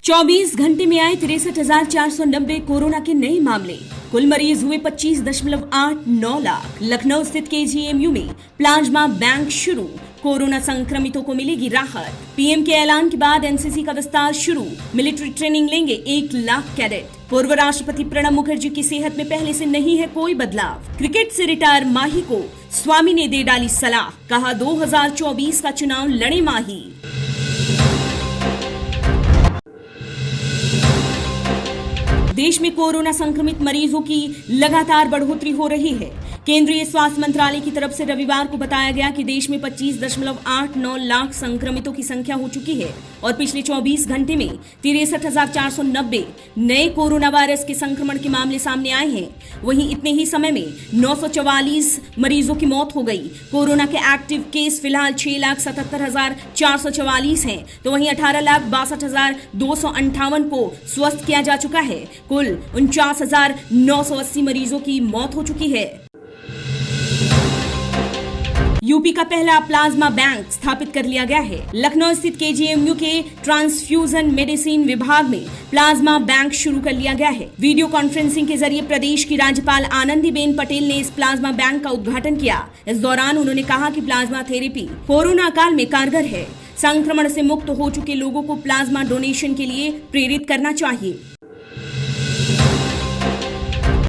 चौबीस घंटे में आए 63,490 कोरोना के नए मामले। कुल मरीज हुए 25.89 लाख। लखनऊ स्थित केजीएमयू में प्लाज्मा बैंक शुरू। कोरोना संक्रमितों को मिलेगी राहत। पीएम के ऐलान के बाद एनसीसी का विस्तार शुरू। मिलिट्री ट्रेनिंग लेंगे 1 लाख कैडेट। पूर्व राष्ट्रपति प्रणब मुखर्जी की सेहत में पहले से नहीं है कोई बदलाव। क्रिकेट से रिटायर माही को स्वामी ने दे डाली सलाह। कहा 2024 का चुनाव लड़े माही। देश में कोरोना संक्रमित मरीजों की लगातार बढ़ोतरी हो रही है। केंद्रीय स्वास्थ्य मंत्रालय की तरफ से रविवार को बताया गया कि देश में 25.89 लाख संक्रमितों की संख्या हो चुकी है और पिछले 24 घंटे में 63,490 नए कोरोना वायरस के संक्रमण के मामले सामने आए हैं। वहीं इतने ही समय में 944 मरीजों की मौत हो गई। कोरोना के एक्टिव केस फिलहाल 6,77,444 हैं, तो वहीं 18,62,258 को स्वस्थ किया जा चुका है। कुल 49,980 मरीजों की मौत हो चुकी है। यूपी का पहला प्लाज्मा बैंक स्थापित कर लिया गया है। लखनऊ स्थित केजीएमयू के ट्रांसफ्यूजन मेडिसिन विभाग में प्लाज्मा बैंक शुरू कर लिया गया है। वीडियो कॉन्फ्रेंसिंग के जरिए प्रदेश की राज्यपाल आनंदीबेन पटेल ने इस प्लाज्मा बैंक का उद्घाटन किया। इस दौरान उन्होंने कहा कि प्लाज्मा थेरेपी कोरोना काल में कारगर है। संक्रमण से मुक्त हो चुके लोगों को प्लाज्मा डोनेशन के लिए प्रेरित करना चाहिए।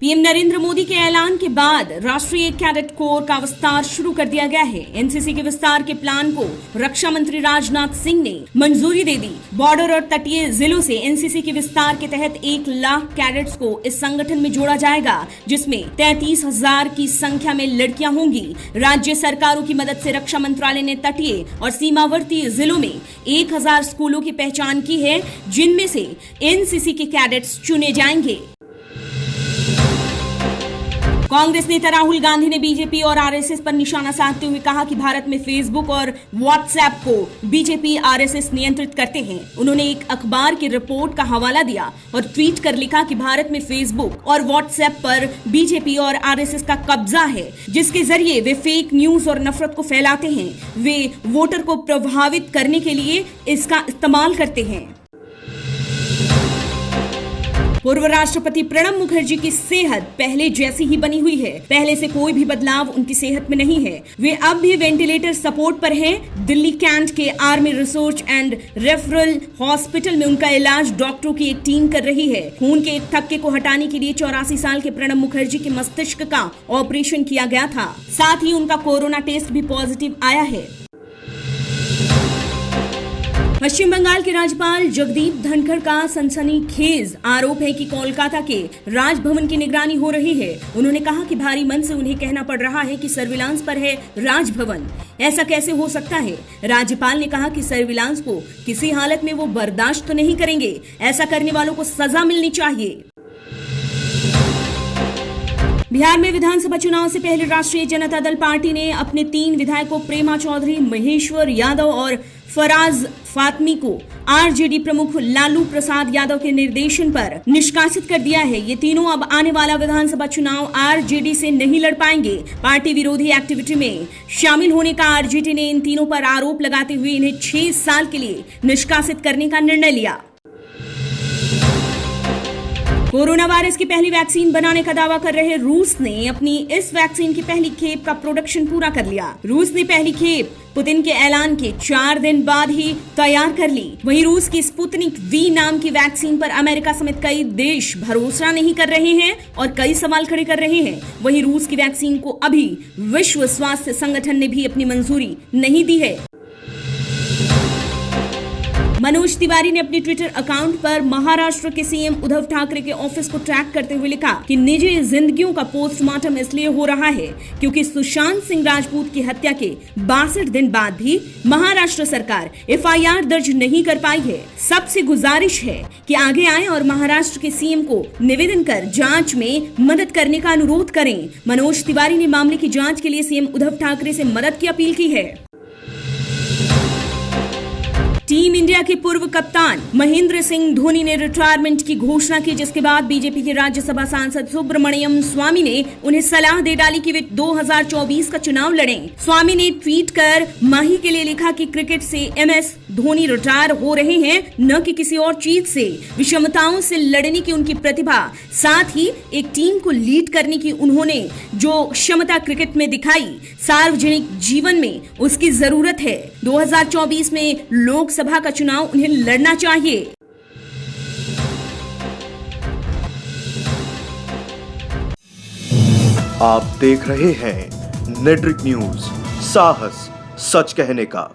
पीएम नरेंद्र मोदी के ऐलान के बाद राष्ट्रीय कैडेट कोर का विस्तार शुरू कर दिया गया है। एनसीसी के विस्तार के प्लान को रक्षा मंत्री राजनाथ सिंह ने मंजूरी दे दी। बॉर्डर और तटीय जिलों से एनसीसी के विस्तार के तहत 1 लाख कैडेट्स को इस संगठन में जोड़ा जाएगा, जिसमें 33,000 की संख्या में लड़कियां होंगी। राज्य सरकारों की मदद से रक्षा मंत्रालय ने तटीय और सीमावर्ती जिलों में 1,000 स्कूलों की पहचान की है, जिनमें से एनसीसी के कैडेट्स चुने जाएंगे। कांग्रेस नेता राहुल गांधी ने बीजेपी और आरएसएस पर निशाना साधते हुए कहा कि भारत में फेसबुक और व्हाट्सएप को बीजेपी आरएसएस नियंत्रित करते हैं। उन्होंने एक अखबार की रिपोर्ट का हवाला दिया और ट्वीट कर लिखा कि भारत में फेसबुक और व्हाट्सएप पर बीजेपी और आरएसएस का कब्जा है, जिसके जरिए वे फेक न्यूज और नफरत को फैलाते हैं। वे वोटर को प्रभावित करने के लिए इसका इस्तेमाल करते हैं। पूर्व राष्ट्रपति प्रणब मुखर्जी की सेहत पहले जैसी ही बनी हुई है। पहले से कोई भी बदलाव उनकी सेहत में नहीं है। वे अब भी वेंटिलेटर सपोर्ट पर हैं। दिल्ली कैंट के army research and referral hospital में उनका इलाज डॉक्टरों की एक टीम कर रही है। खून के एक थक्के को हटाने के लिए 84 साल के प्रणब मुखर्जी के मस्तिष्क का ऑपरेशन किया गया था। साथ ही उनका कोरोना टेस्ट भी पॉजिटिव आया है। पश्चिम बंगाल के राज्यपाल जगदीप धनखड़ का सनसनीखेज आरोप है कि कोलकाता के राजभवन की निगरानी हो रही है। उन्होंने कहा कि भारी मन से उन्हें कहना पड़ रहा है कि सर्विलांस पर है राजभवन। ऐसा कैसे हो सकता है? राज्यपाल ने कहा कि सर्विलांस को किसी हालत में वो बर्दाश्त तो नहीं करेंगे। ऐसा करने वालों को सजा मिलनी चाहिए। बिहार में विधानसभा चुनाव से पहले राष्ट्रीय जनता दल पार्टी ने अपने 3 विधायकों प्रेमा चौधरी, महेश्वर यादव और फराज फातमी को आरजेडी प्रमुख लालू प्रसाद यादव के निर्देशन पर निष्कासित कर दिया है। ये तीनों अब आने वाला विधानसभा चुनाव आरजेडी से नहीं लड़ पाएंगे। पार्टी विरोधी एक्टिविटी में शामिल होने का आरजेडी ने इन तीनों पर आरोप लगाते हुए इन्हें 6 साल के लिए निष्कासित करने का निर्णय लिया। कोरोना वायरस की पहली वैक्सीन बनाने का दावा कर रहे रूस ने अपनी इस वैक्सीन की पहली खेप का प्रोडक्शन पूरा कर लिया। रूस ने पहली खेप पुतिन के ऐलान के 4 दिन बाद ही तैयार कर ली। वहीं रूस की स्पुतनिक वी नाम की वैक्सीन पर अमेरिका समेत कई देश भरोसा नहीं कर रहे हैं और कई सवाल खड़े कर रहे हैं। वहीं रूस की वैक्सीन को अभी विश्व स्वास्थ्य संगठन ने भी अपनी मंजूरी नहीं दी है। मनोज तिवारी ने अपने ट्विटर अकाउंट पर महाराष्ट्र के सीएम उद्धव ठाकरे के ऑफिस को ट्रैक करते हुए लिखा कि निजी जिंदगियों का पोस्टमार्टम इसलिए हो रहा है क्योंकि सुशांत सिंह राजपूत की हत्या के 62 दिन बाद भी महाराष्ट्र सरकार एफआईआर दर्ज नहीं कर पाई है। सबसे गुजारिश है कि आगे आए और महाराष्ट्र के सीएम को निवेदन कर जांच में मदद करने का अनुरोध करें। मनोज तिवारी ने मामले की जांच के लिए सीएम उद्धव ठाकरे से मदद की अपील की है। टीम इंडिया के पूर्व कप्तान महेंद्र सिंह धोनी ने रिटायरमेंट की घोषणा की, जिसके बाद बीजेपी के राज्यसभा सांसद सुब्रमण्यम स्वामी ने उन्हें सलाह दे डाली कि वे 2024 का चुनाव लड़ें। स्वामी ने ट्वीट कर माही के लिए लिखा कि क्रिकेट से MS धोनी रिटायर हो रहे हैं, न कि किसी और चीज से। विषमताओं से लड़ने की उनकी प्रतिभा, साथ ही एक टीम को लीड करने की उन्होंने जो क्षमता क्रिकेट में दिखाई, सार्वजनिक जीवन में उसकी जरूरत है। 2024 में लोकसभा का चुनाव उन्हें लड़ना चाहिए। आप देख रहे हैं नेट्रिक न्यूज, साहस सच कहने का।